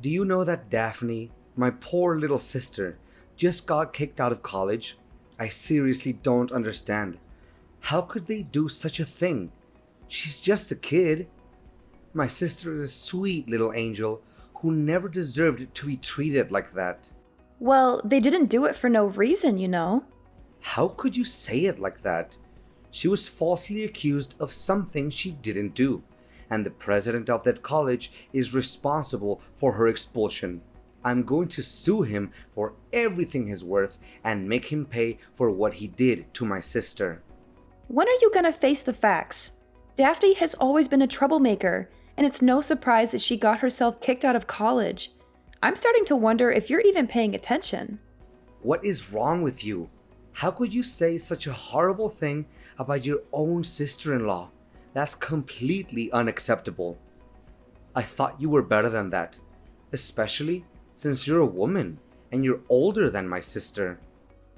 Do you know that Daphne, my poor little sister, just got kicked out of college? I seriously don't understand. How could they do such a thing? She's just a kid. My sister is a sweet little angel who never deserved to be treated like that. Well, they didn't do it for no reason, you know. How could you say it like that? She was falsely accused of something she didn't do, and the president of that college is responsible for her expulsion. I'm going to sue him for everything he's worth and make him pay for what he did to my sister. When are you gonna face the facts? Daphne has always been a troublemaker, and it's no surprise that she got herself kicked out of college. I'm starting to wonder if you're even paying attention. What is wrong with you? How could you say such a horrible thing about your own sister-in-law? That's completely unacceptable. I thought you were better than that, especially since you're a woman and you're older than my sister.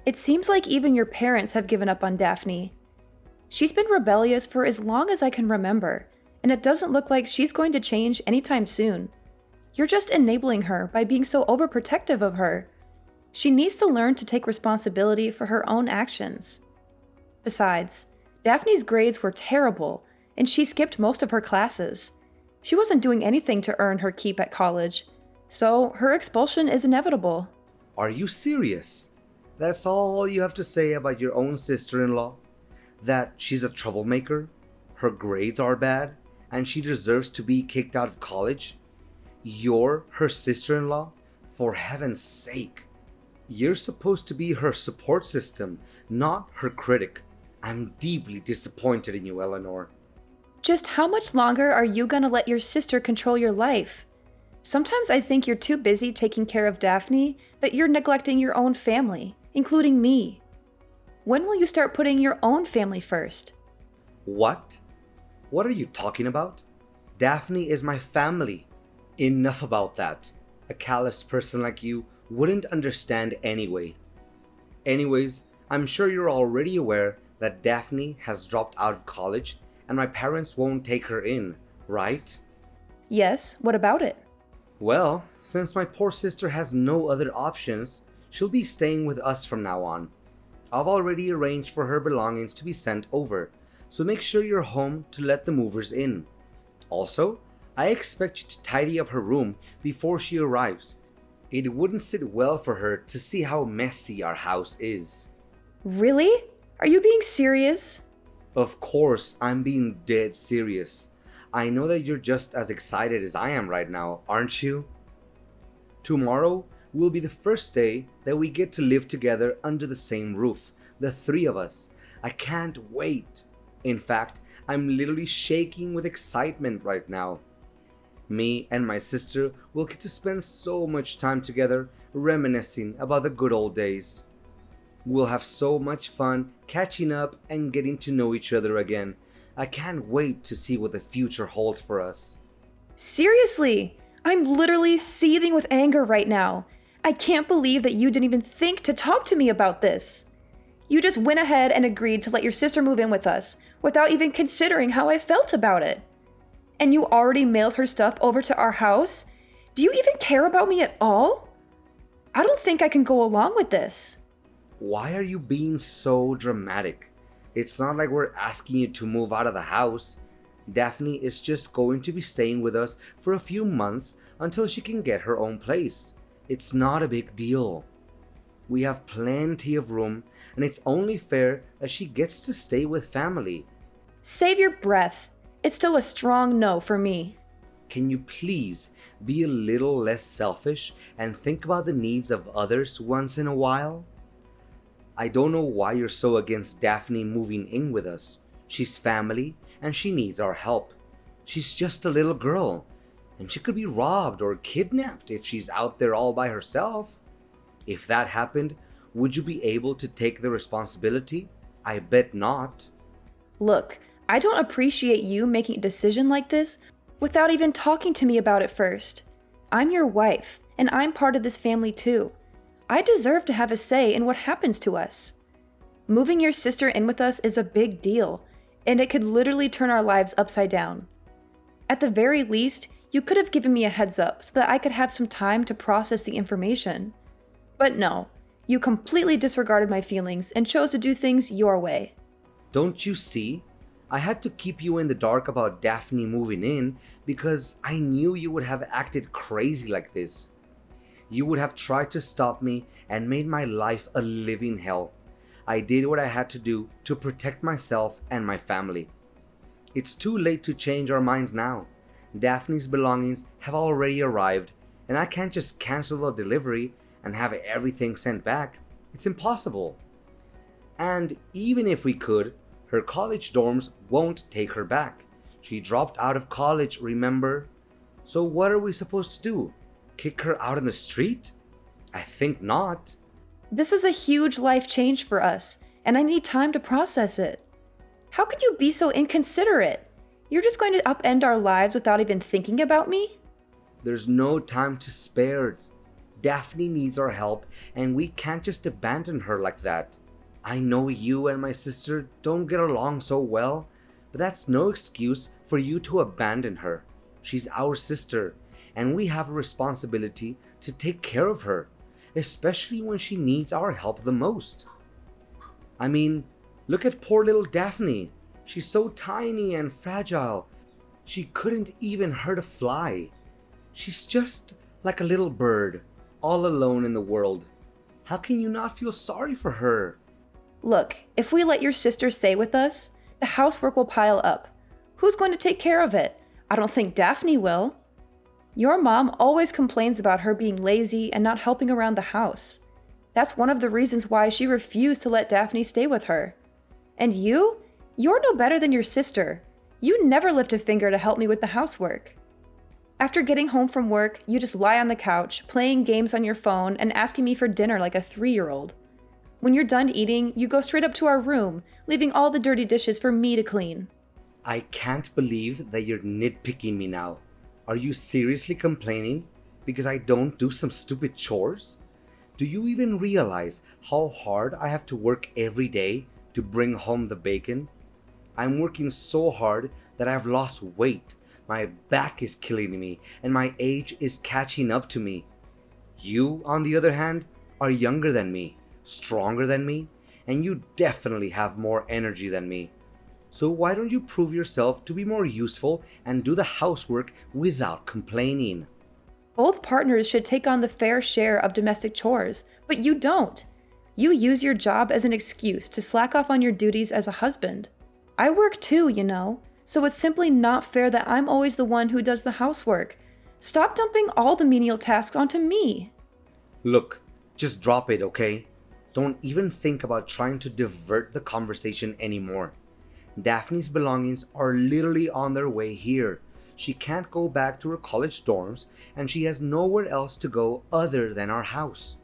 It seems like even your parents have given up on Daphne. She's been rebellious for as long as I can remember, and it doesn't look like she's going to change anytime soon. You're just enabling her by being so overprotective of her. She needs to learn to take responsibility for her own actions. Besides, Daphne's grades were terrible, and she skipped most of her classes. She wasn't doing anything to earn her keep at college, so her expulsion is inevitable. Are you serious? That's all you have to say about your own sister-in-law? That she's a troublemaker, her grades are bad, and she deserves to be kicked out of college? You're her sister-in-law? For heaven's sake. You're supposed to be her support system, not her critic. I'm deeply disappointed in you, Eleanor. Just how much longer are you gonna let your sister control your life? Sometimes I think you're too busy taking care of Daphne that you're neglecting your own family, including me. When will you start putting your own family first? What? What are you talking about? Daphne is my family. Enough about that. A callous person like you wouldn't understand anyway. Anyways, I'm sure you're already aware that Daphne has dropped out of college and my parents won't take her in, right? Yes, what about it? Well, since my poor sister has no other options, she'll be staying with us from now on. I've already arranged for her belongings to be sent over, so make sure you're home to let the movers in. Also, I expect you to tidy up her room before she arrives. It wouldn't sit well for her to see how messy our house is. Really? Are you being serious? Of course, I'm being dead serious. I know that you're just as excited as I am right now, aren't you? Tomorrow will be the first day that we get to live together under the same roof, the three of us. I can't wait. In fact, I'm literally shaking with excitement right now. Me and my sister will get to spend so much time together reminiscing about the good old days. We'll have so much fun catching up and getting to know each other again. I can't wait to see what the future holds for us. Seriously, I'm literally seething with anger right now. I can't believe that you didn't even think to talk to me about this. You just went ahead and agreed to let your sister move in with us without even considering how I felt about it. And you already mailed her stuff over to our house? Do you even care about me at all? I don't think I can go along with this. Why are you being so dramatic? It's not like we're asking you to move out of the house. Daphne is just going to be staying with us for a few months until she can get her own place. It's not a big deal. We have plenty of room, and it's only fair that she gets to stay with family. Save your breath. It's still a strong no for me. Can you please be a little less selfish and think about the needs of others once in a while? I don't know why you're so against Daphne moving in with us. She's family and she needs our help. She's just a little girl, and she could be robbed or kidnapped if she's out there all by herself. If that happened, would you be able to take the responsibility? I bet not. Look, I don't appreciate you making a decision like this without even talking to me about it first. I'm your wife, and I'm part of this family too. I deserve to have a say in what happens to us. Moving your sister in with us is a big deal, and it could literally turn our lives upside down. At the very least, You could have given me a heads up so that I could have some time to process the information. But no, you completely disregarded my feelings and chose to do things your way. Don't you see? I had to keep you in the dark about Daphne moving in because I knew you would have acted crazy like this. You would have tried to stop me and made my life a living hell. I did what I had to do to protect myself and my family. It's too late to change our minds now. Daphne's belongings have already arrived, and I can't just cancel the delivery and have everything sent back. It's impossible. And even if we could, her college dorms won't take her back. She dropped out of college, remember? So what are we supposed to do? Kick her out in the street? I think not. This is a huge life change for us, and I need time to process it. How could you be so inconsiderate? You're just going to upend our lives without even thinking about me? There's no time to spare. Daphne needs our help, and we can't just abandon her like that. I know you and my sister don't get along so well, but that's no excuse for you to abandon her. She's our sister, and we have a responsibility to take care of her, especially when she needs our help the most. I mean, look at poor little Daphne. She's so tiny and fragile. She couldn't even hurt a fly. She's just like a little bird, all alone in the world. How can you not feel sorry for her? Look, if we let your sister stay with us, the housework will pile up. Who's going to take care of it? I don't think Daphne will. Your mom always complains about her being lazy and not helping around the house. That's one of the reasons why she refused to let Daphne stay with her. And you're no better than your sister. You never lift a finger to help me with the housework. After getting home from work, you just lie on the couch, playing games on your phone and asking me for dinner like a 3-year-old. When you're done eating, you go straight up to our room, leaving all the dirty dishes for me to clean. I can't believe that you're nitpicking me now. Are you seriously complaining because I don't do some stupid chores? Do you even realize how hard I have to work every day to bring home the bacon? I'm working so hard that I've lost weight. My back is killing me and my age is catching up to me. You, on the other hand, are younger than me, stronger than me, and you definitely have more energy than me. So why don't you prove yourself to be more useful and do the housework without complaining? Both partners should take on the fair share of domestic chores, but you don't. You use your job as an excuse to slack off on your duties as a husband. I work too, you know, so it's simply not fair that I'm always the one who does the housework. Stop dumping all the menial tasks onto me. Look, just drop it, okay? Don't even think about trying to divert the conversation anymore. Daphne's belongings are literally on their way here. She can't go back to her college dorms, and she has nowhere else to go other than our house.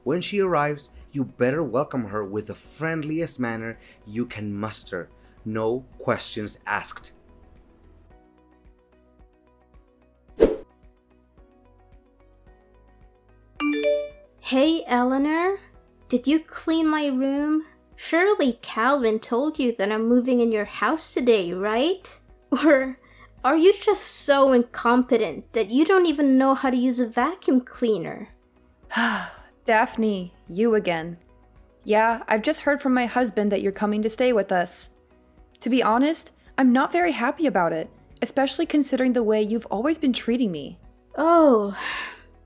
When she arrives, you better welcome her with the friendliest manner you can muster. No questions asked. Hey, Eleanor, did you clean my room? Surely Calvin told you that I'm moving in your house today, right? Or are you just so incompetent that you don't even know how to use a vacuum cleaner? Daphne, you again. Yeah, I've just heard from my husband that you're coming to stay with us. To be honest, I'm not very happy about it, especially considering the way you've always been treating me. Oh,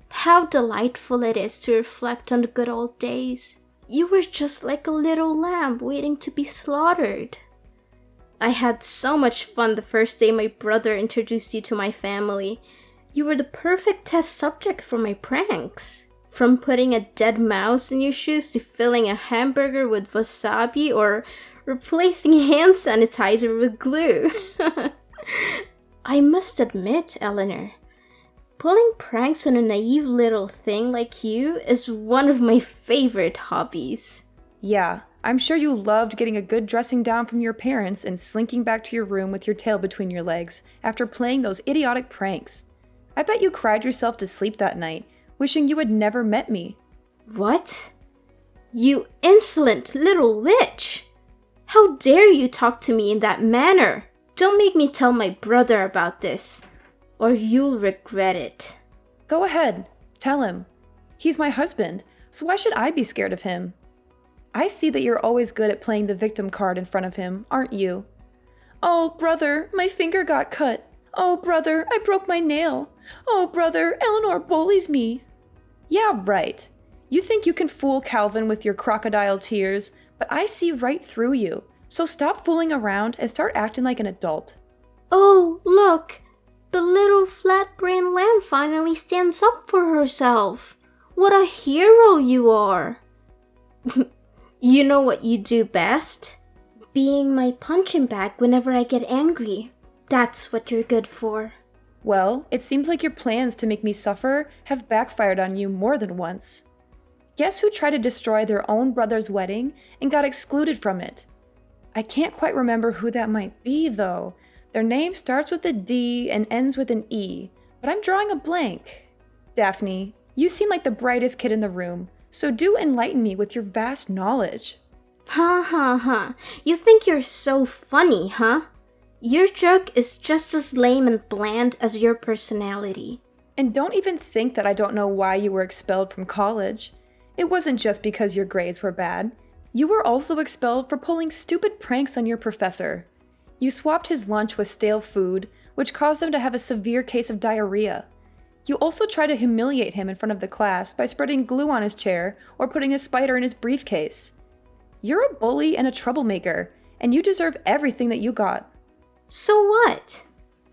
how delightful it is to reflect on the good old days. You were just like a little lamb waiting to be slaughtered. I had so much fun the first day my brother introduced you to my family. You were the perfect test subject for my pranks. From putting a dead mouse in your shoes to filling a hamburger with wasabi or replacing hand sanitizer with glue. I must admit, Eleanor, pulling pranks on a naive little thing like you is one of my favorite hobbies. Yeah, I'm sure you loved getting a good dressing down from your parents and slinking back to your room with your tail between your legs after playing those idiotic pranks. I bet you cried yourself to sleep that night, wishing you had never met me. What? You insolent little witch! How dare you talk to me in that manner? Don't make me tell my brother about this. or you'll regret it. Go ahead, tell him. He's my husband, so why should I be scared of him? I see that you're always good at playing the victim card in front of him, aren't you? Oh, brother, my finger got cut. Oh, brother, I broke my nail. Oh, brother, Eleanor bullies me. Yeah, right. You think you can fool Calvin with your crocodile tears, but I see right through you. So stop fooling around and start acting like an adult. Oh, look! The little flat-brained lamb finally stands up for herself. What a hero you are! You know what you do best? Being my punching bag whenever I get angry. That's what you're good for. Well, it seems like your plans to make me suffer have backfired on you more than once. Guess who tried to destroy their own brother's wedding and got excluded from it? I can't quite remember who that might be, though. Their name starts with a D and ends with an E, but I'm drawing a blank. Daphne, you seem like the brightest kid in the room, so do enlighten me with your vast knowledge. Ha ha ha. You think you're so funny, huh? Your joke is just as lame and bland as your personality. And don't even think that I don't know why you were expelled from college. It wasn't just because your grades were bad. You were also expelled for pulling stupid pranks on your professor. You swapped his lunch with stale food, which caused him to have a severe case of diarrhea. You also tried to humiliate him in front of the class by spreading glue on his chair or putting a spider in his briefcase. You're a bully and a troublemaker, and you deserve everything that you got. So what?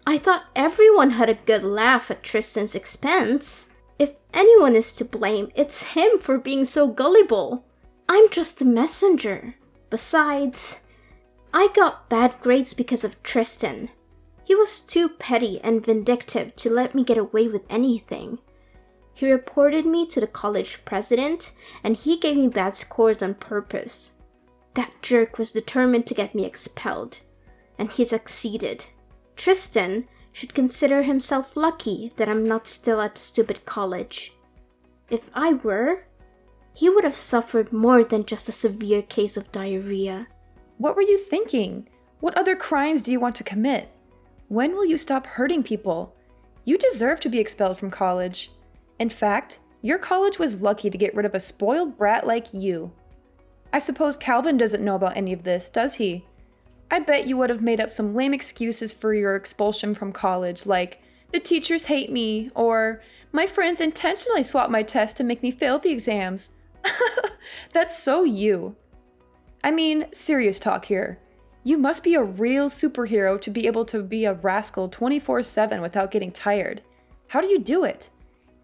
I thought everyone had a good laugh at Tristan's expense. If anyone is to blame, it's him for being so gullible. I'm just a messenger. Besides, I got bad grades because of Tristan. He was too petty and vindictive to let me get away with anything. He reported me to the college president, and he gave me bad scores on purpose. That jerk was determined to get me expelled, and he succeeded. Tristan should consider himself lucky that I'm not still at the stupid college. If I were, he would have suffered more than just a severe case of diarrhea. What were you thinking? What other crimes do you want to commit? When will you stop hurting people? You deserve to be expelled from college. In fact, your college was lucky to get rid of a spoiled brat like you. I suppose Calvin doesn't know about any of this, does he? I bet you would have made up some lame excuses for your expulsion from college, like, the teachers hate me, or, my friends intentionally swapped my test to make me fail the exams. That's so you. I mean, serious talk here. You must be a real superhero to be able to be a rascal 24/7 without getting tired. How do you do it?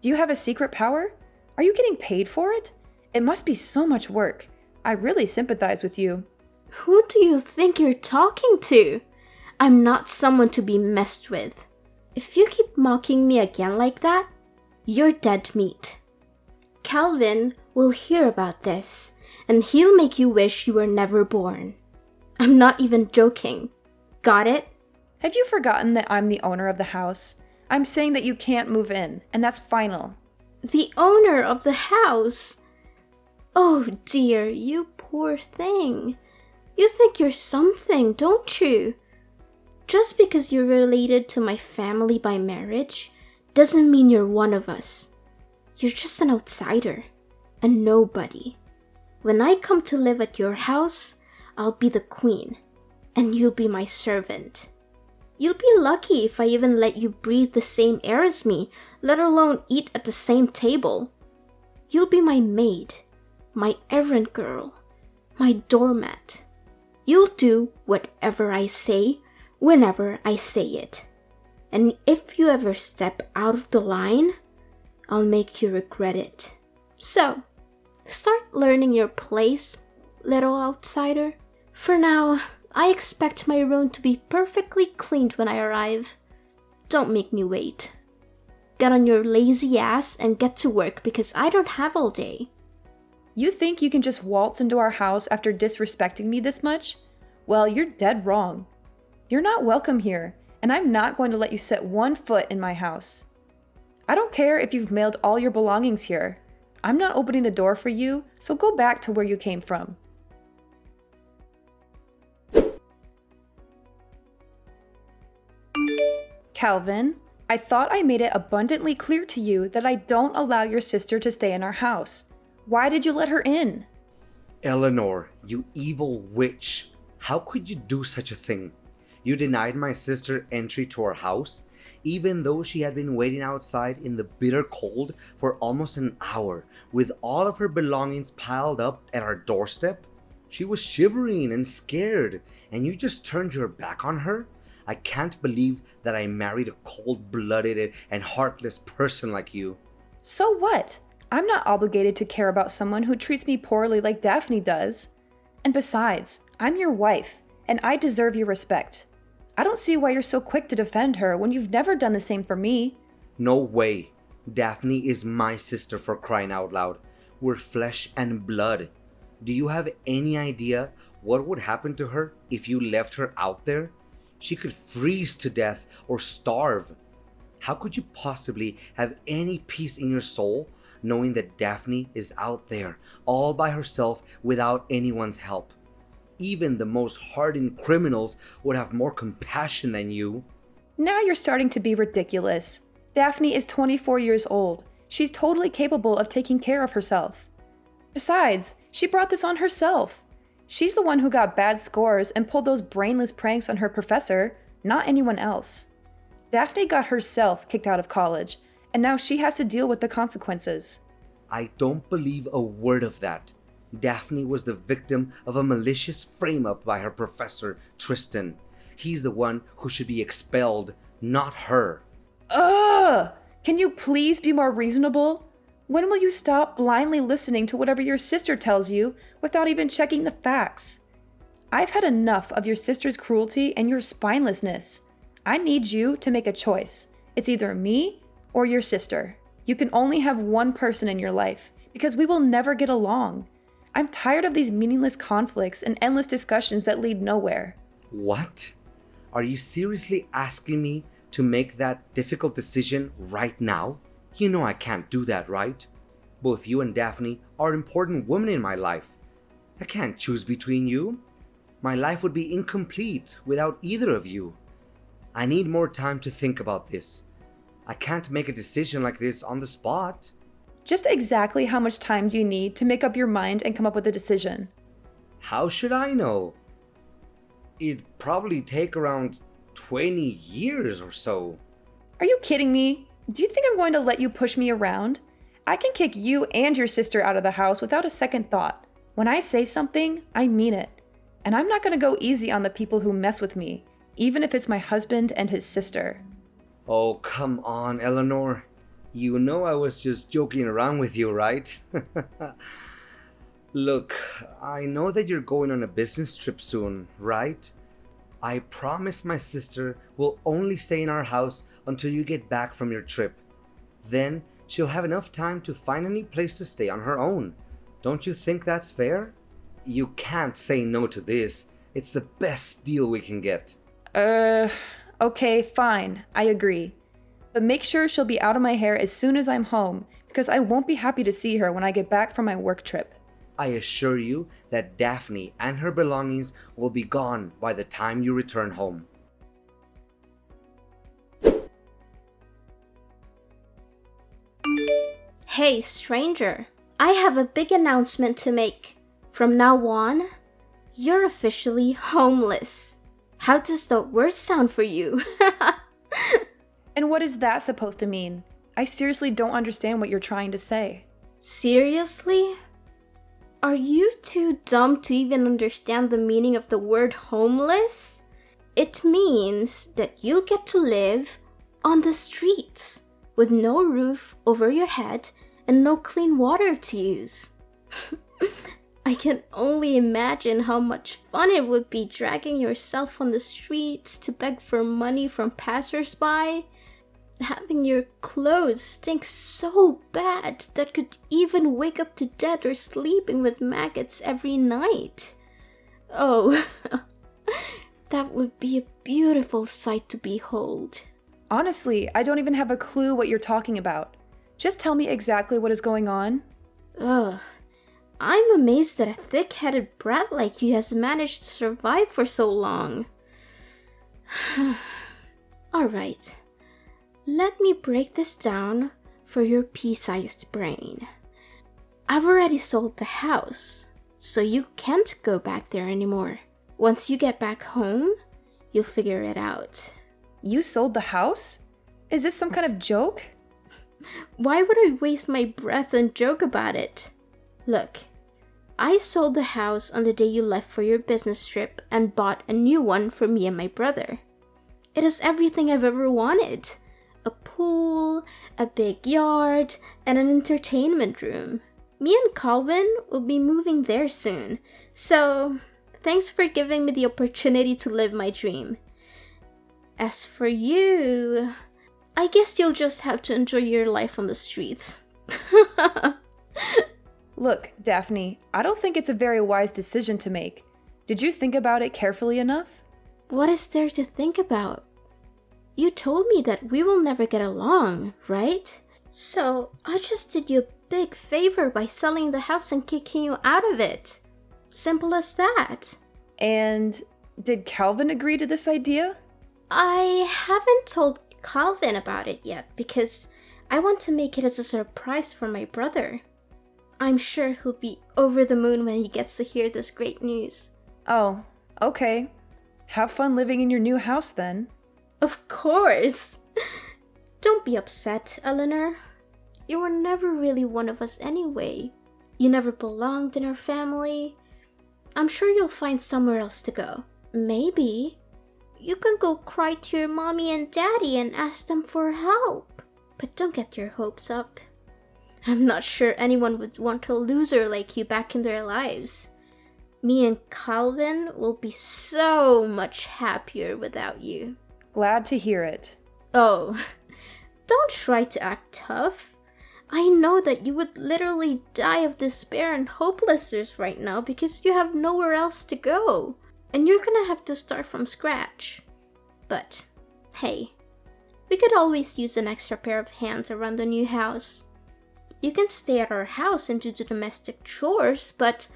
Do you have a secret power? Are you getting paid for it? It must be so much work. I really sympathize with you. Who do you think you're talking to? I'm not someone to be messed with. If you keep mocking me again like that, you're dead meat. Calvin will hear about this, and he'll make you wish you were never born. I'm not even joking. Got it? Have you forgotten that I'm the owner of the house? I'm saying that you can't move in, and that's final. The owner of the house? Oh dear, you poor thing. You think you're something, don't you? Just because you're related to my family by marriage doesn't mean you're one of us. You're just an outsider, a nobody. When I come to live at your house, I'll be the queen, and you'll be my servant. You'll be lucky if I even let you breathe the same air as me, let alone eat at the same table. You'll be my maid, my errand girl, my doormat. You'll do whatever I say, whenever I say it. And if you ever step out of the line, I'll make you regret it. So, start learning your place, little outsider. For now, I expect my room to be perfectly cleaned when I arrive. Don't make me wait. Get on your lazy ass and get to work because I don't have all day. You think you can just waltz into our house after disrespecting me this much? Well, you're dead wrong. You're not welcome here, and I'm not going to let you set one foot in my house. I don't care if you've mailed all your belongings here. I'm not opening the door for you, so go back to where you came from. Calvin, I thought I made it abundantly clear to you that I don't allow your sister to stay in our house. Why did you let her in? Eleanor, you evil witch. How could you do such a thing? You denied my sister entry to our house, even though she had been waiting outside in the bitter cold for almost an hour, with all of her belongings piled up at our doorstep. She was shivering and scared, and you just turned your back on her? I can't believe that I married a cold-blooded and heartless person like you. So what? I'm not obligated to care about someone who treats me poorly like Daphne does. And besides, I'm your wife, and I deserve your respect. I don't see why you're so quick to defend her when you've never done the same for me. No way. Daphne is my sister, for crying out loud. We're flesh and blood. Do you have any idea what would happen to her if you left her out there? She could freeze to death or starve. How could you possibly have any peace in your soul knowing that Daphne is out there all by herself without anyone's help? Even the most hardened criminals would have more compassion than you. Now you're starting to be ridiculous. Daphne is 24 years old. She's totally capable of taking care of herself. Besides, she brought this on herself. She's the one who got bad scores and pulled those brainless pranks on her professor, not anyone else. Daphne got herself kicked out of college, and now she has to deal with the consequences. I don't believe a word of that. Daphne was the victim of a malicious frame-up by her professor, Tristan. He's the one who should be expelled, not her. Ugh! Can you please be more reasonable? When will you stop blindly listening to whatever your sister tells you without even checking the facts? I've had enough of your sister's cruelty and your spinelessness. I need you to make a choice. It's either me or your sister. You can only have one person in your life because we will never get along. I'm tired of these meaningless conflicts and endless discussions that lead nowhere. What? Are you seriously asking me to make that difficult decision right now? You know I can't do that, right? Both you and Daphne are important women in my life. I can't choose between you. My life would be incomplete without either of you. I need more time to think about this. I can't make a decision like this on the spot. Just exactly how much time do you need to make up your mind and come up with a decision? How should I know? It'd probably take around 20 years or so. Are you kidding me? Do you think I'm going to let you push me around? I can kick you and your sister out of the house without a second thought. When I say something, I mean it. And I'm not going to go easy on the people who mess with me, even if it's my husband and his sister. Oh, come on, Eleanor. You know I was just joking around with you, right? Look, I know that you're going on a business trip soon, right? I promise my sister will only stay in our house until you get back from your trip. Then she'll have enough time to find any place to stay on her own. Don't you think that's fair? You can't say no to this. It's the best deal we can get. Okay, fine. I agree. But make sure she'll be out of my hair as soon as I'm home, because I won't be happy to see her when I get back from my work trip. I assure you that Daphne and her belongings will be gone by the time you return home. Hey, stranger. I have a big announcement to make. From now on, you're officially homeless. How does that word sound for you? And what is that supposed to mean? I seriously don't understand what you're trying to say. Seriously? Are you too dumb to even understand the meaning of the word homeless? It means that you get to live on the streets with no roof over your head and no clean water to use. I can only imagine how much fun it would be dragging yourself on the streets to beg for money from passersby. Having your clothes stink so bad that could even wake up to death or sleeping with maggots every night. Oh, that would be a beautiful sight to behold. Honestly, I don't even have a clue what you're talking about. Just tell me exactly what is going on. Ugh. I'm amazed that a thick-headed brat like you has managed to survive for so long. Alright. Let me break this down for your pea-sized brain. I've already sold the house, so you can't go back there anymore. Once you get back home, you'll figure it out. You sold the house? Is this some kind of joke? Why would I waste my breath and joke about it? Look, I sold the house on the day you left for your business trip and bought a new one for me and my brother. It has everything I've ever wanted. A pool, a big yard, and an entertainment room. Me and Calvin will be moving there soon, so thanks for giving me the opportunity to live my dream. As for you, I guess you'll just have to enjoy your life on the streets. Look, Daphne, I don't think it's a very wise decision to make. Did you think about it carefully enough? What is there to think about? You told me that we will never get along, right? So I just did you a big favor by selling the house and kicking you out of it. Simple as that. And did Calvin agree to this idea? I haven't told Calvin about it yet because I want to make it as a surprise for my brother. I'm sure he'll be over the moon when he gets to hear this great news. Oh, okay. Have fun living in your new house then. Of course! Don't be upset, Eleanor. You were never really one of us anyway. You never belonged in our family. I'm sure you'll find somewhere else to go. Maybe you can go cry to your mommy and daddy and ask them for help. But don't get your hopes up. I'm not sure anyone would want a loser like you back in their lives. Me and Calvin will be so much happier without you. Glad to hear it. Oh, don't try to act tough. I know that you would literally die of despair and hopelessness right now because you have nowhere else to go. And you're gonna have to start from scratch. But, hey, we could always use an extra pair of hands around the new house. You can stay at our house and do the domestic chores, but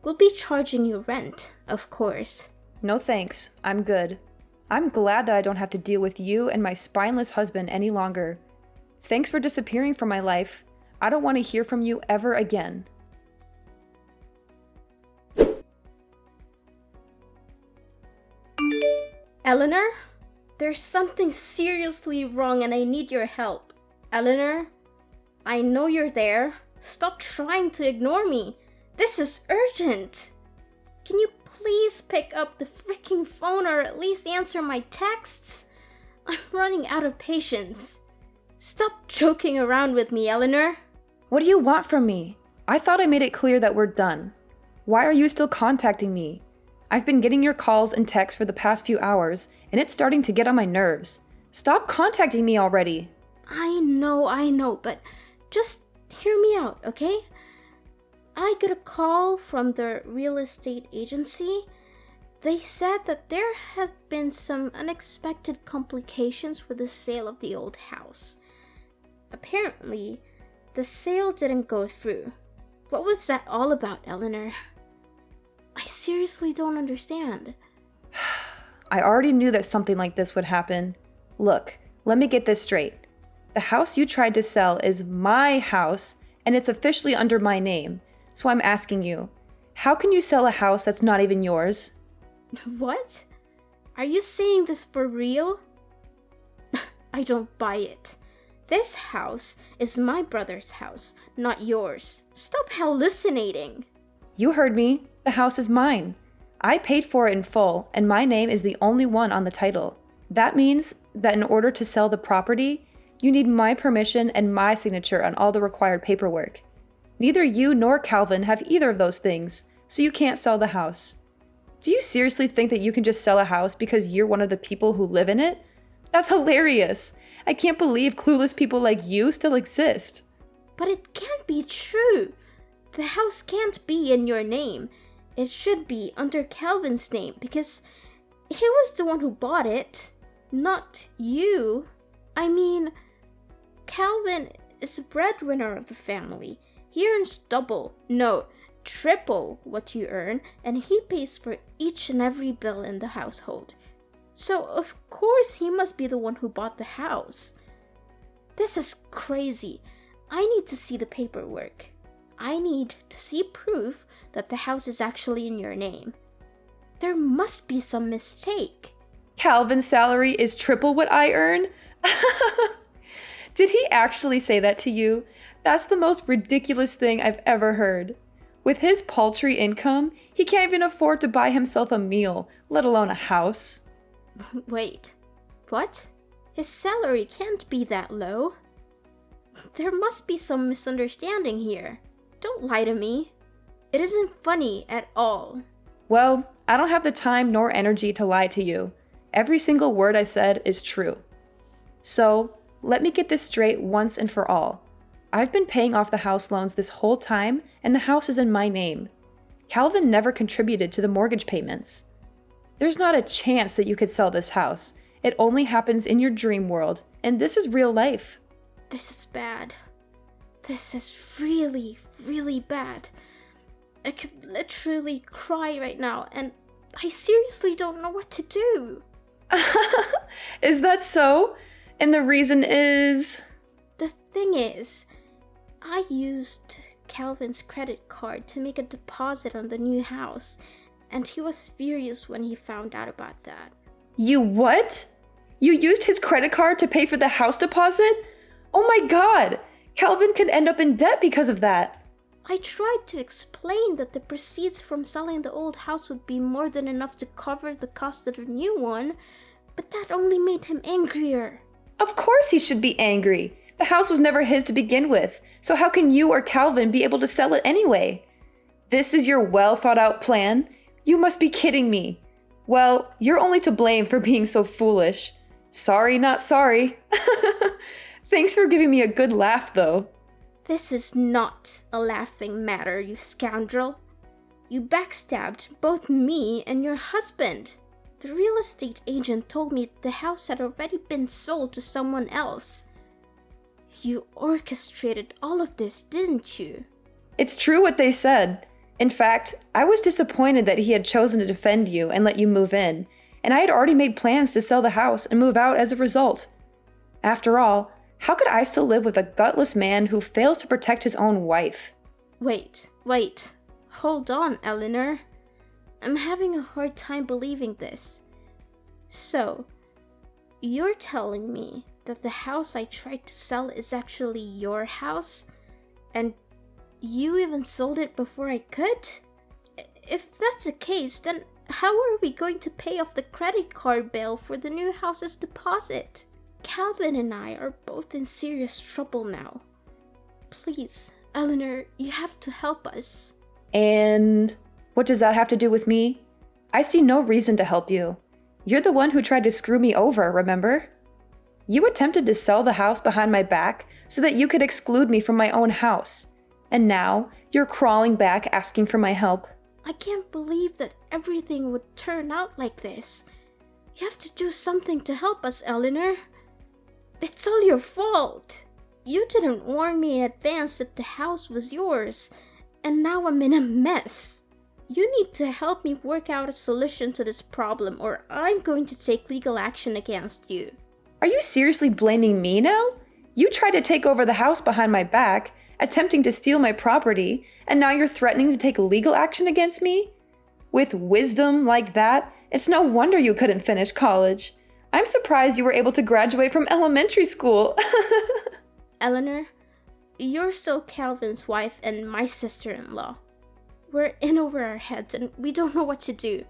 we'll be charging you rent, of course. No thanks, I'm good. I'm glad that I don't have to deal with you and my spineless husband any longer. Thanks for disappearing from my life. I don't want to hear from you ever again. Eleanor, there's something seriously wrong and I need your help. Eleanor, I know you're there. Stop trying to ignore me. This is urgent. Can you please pick up the freaking phone or at least answer my texts? I'm running out of patience. Stop joking around with me, Eleanor. What do you want from me? I thought I made it clear that we're done. Why are you still contacting me? I've been getting your calls and texts for the past few hours, and it's starting to get on my nerves. Stop contacting me already. I know, but just hear me out, okay? I got a call from the real estate agency. They said that there has been some unexpected complications with the sale of the old house. Apparently, the sale didn't go through. What was that all about, Eleanor? I seriously don't understand. I already knew that something like this would happen. Look, let me get this straight. The house you tried to sell is my house, and it's officially under my name. So I'm asking you, how can you sell a house that's not even yours? What? Are you saying this for real? I don't buy it. This house is my brother's house, not yours. Stop hallucinating. You heard me. The house is mine. I paid for it in full, and my name is the only one on the title. That means that in order to sell the property, you need my permission and my signature on all the required paperwork. Neither you nor Calvin have either of those things, so you can't sell the house. Do you seriously think that you can just sell a house because you're one of the people who live in it? That's hilarious. I can't believe clueless people like you still exist. But it can't be true. The house can't be in your name. It should be under Calvin's name because he was the one who bought it, not you. I mean, Calvin is the breadwinner of the family. He earns double, no, triple what you earn, and he pays for each and every bill in the household. So, of course, he must be the one who bought the house. This is crazy. I need to see the paperwork. I need to see proof that the house is actually in your name. There must be some mistake. Calvin's salary is triple what I earn? Did he actually say that to you? That's the most ridiculous thing I've ever heard. With his paltry income, he can't even afford to buy himself a meal, let alone a house. Wait, what? His salary can't be that low. There must be some misunderstanding here. Don't lie to me. It isn't funny at all. Well, I don't have the time nor energy to lie to you. Every single word I said is true. So, let me get this straight once and for all. I've been paying off the house loans this whole time, and the house is in my name. Calvin never contributed to the mortgage payments. There's not a chance that you could sell this house. It only happens in your dream world, and this is real life. This is bad. This is really, really bad. I could literally cry right now, and I seriously don't know what to do. Is that so? And the reason is... The thing is, I used Calvin's credit card to make a deposit on the new house, and he was furious when he found out about that. You what? You used his credit card to pay for the house deposit? Oh my god! Calvin could end up in debt because of that. I tried to explain that the proceeds from selling the old house would be more than enough to cover the cost of the new one, but that only made him angrier. Of course he should be angry. The house was never his to begin with, so how can you or Calvin be able to sell it anyway? This is your well-thought-out plan? You must be kidding me. Well, you're only to blame for being so foolish. Sorry, not sorry. Thanks for giving me a good laugh, though. This is not a laughing matter, you scoundrel. You backstabbed both me and your husband. The real estate agent told me the house had already been sold to someone else. You orchestrated all of this, didn't you? It's true what they said. In fact, I was disappointed that he had chosen to defend you and let you move in, and I had already made plans to sell the house and move out as a result. After all, how could I still live with a gutless man who fails to protect his own wife? Wait. Hold on, Eleanor. I'm having a hard time believing this. So, you're telling me that the house I tried to sell is actually your house? And you even sold it before I could? If that's the case, then how are we going to pay off the credit card bill for the new house's deposit? Calvin and I are both in serious trouble now. Please, Eleanor, you have to help us. And what does that have to do with me? I see no reason to help you. You're the one who tried to screw me over, remember? You attempted to sell the house behind my back so that you could exclude me from my own house. And now, you're crawling back asking for my help. I can't believe that everything would turn out like this. You have to do something to help us, Eleanor. It's all your fault. You didn't warn me in advance that the house was yours, and now I'm in a mess. You need to help me work out a solution to this problem, or I'm going to take legal action against you. Are you seriously blaming me now? You tried to take over the house behind my back, attempting to steal my property, and now you're threatening to take legal action against me? With wisdom like that, it's no wonder you couldn't finish college. I'm surprised you were able to graduate from elementary school. Eleanor, you're still Calvin's wife and my sister-in-law. We're in over our heads and we don't know what to do.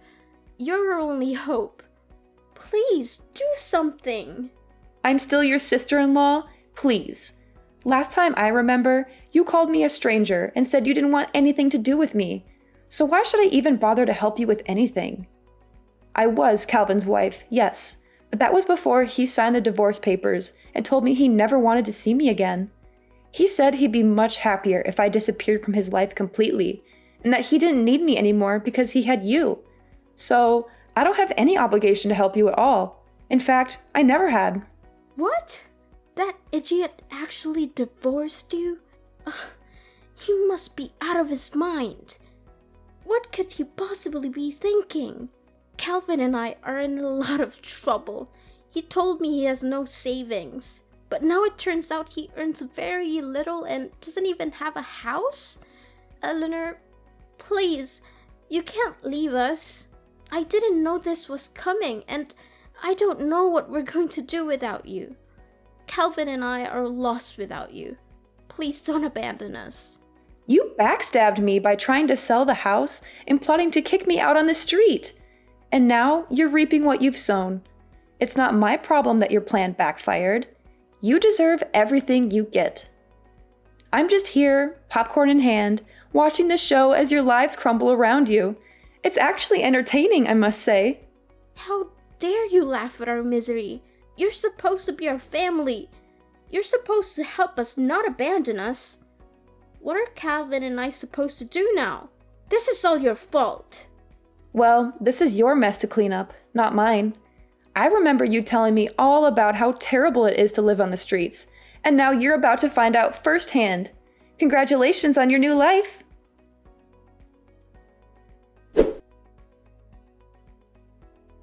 You're our only hope. Please, do something. I'm still your sister-in-law? Please. Last time I remember, you called me a stranger and said you didn't want anything to do with me. So why should I even bother to help you with anything? I was Calvin's wife, yes, but that was before he signed the divorce papers and told me he never wanted to see me again. He said he'd be much happier if I disappeared from his life completely, and that he didn't need me anymore because he had you. So, I don't have any obligation to help you at all. In fact, I never had. What? That idiot actually divorced you? He must be out of his mind. What could he possibly be thinking? Calvin and I are in a lot of trouble. He told me he has no savings, but now it turns out he earns very little and doesn't even have a house? Eleanor, please, you can't leave us. I didn't know this was coming, and I don't know what we're going to do without you. Calvin and I are lost without you. Please don't abandon us. You backstabbed me by trying to sell the house and plotting to kick me out on the street. And now you're reaping what you've sown. It's not my problem that your plan backfired. You deserve everything you get. I'm just here, popcorn in hand, watching the show as your lives crumble around you. It's actually entertaining, I must say. How dare you laugh at our misery? You're supposed to be our family. You're supposed to help us, not abandon us. What are Calvin and I supposed to do now? This is all your fault. Well, this is your mess to clean up, not mine. I remember you telling me all about how terrible it is to live on the streets, and now you're about to find out firsthand. Congratulations on your new life!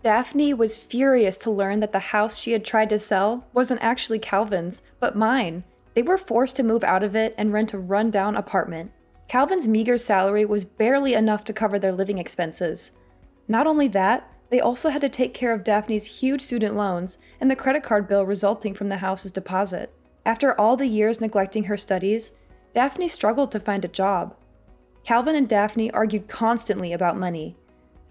Daphne was furious to learn that the house she had tried to sell wasn't actually Calvin's, but mine. They were forced to move out of it and rent a run-down apartment. Calvin's meager salary was barely enough to cover their living expenses. Not only that, they also had to take care of Daphne's huge student loans and the credit card bill resulting from the house's deposit. After all the years neglecting her studies, Daphne struggled to find a job. Calvin and Daphne argued constantly about money.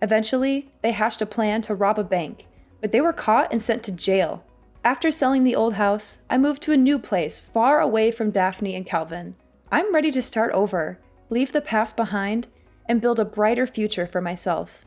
Eventually, they hatched a plan to rob a bank, but they were caught and sent to jail. After selling the old house, I moved to a new place far away from Daphne and Calvin. I'm ready to start over, leave the past behind, and build a brighter future for myself.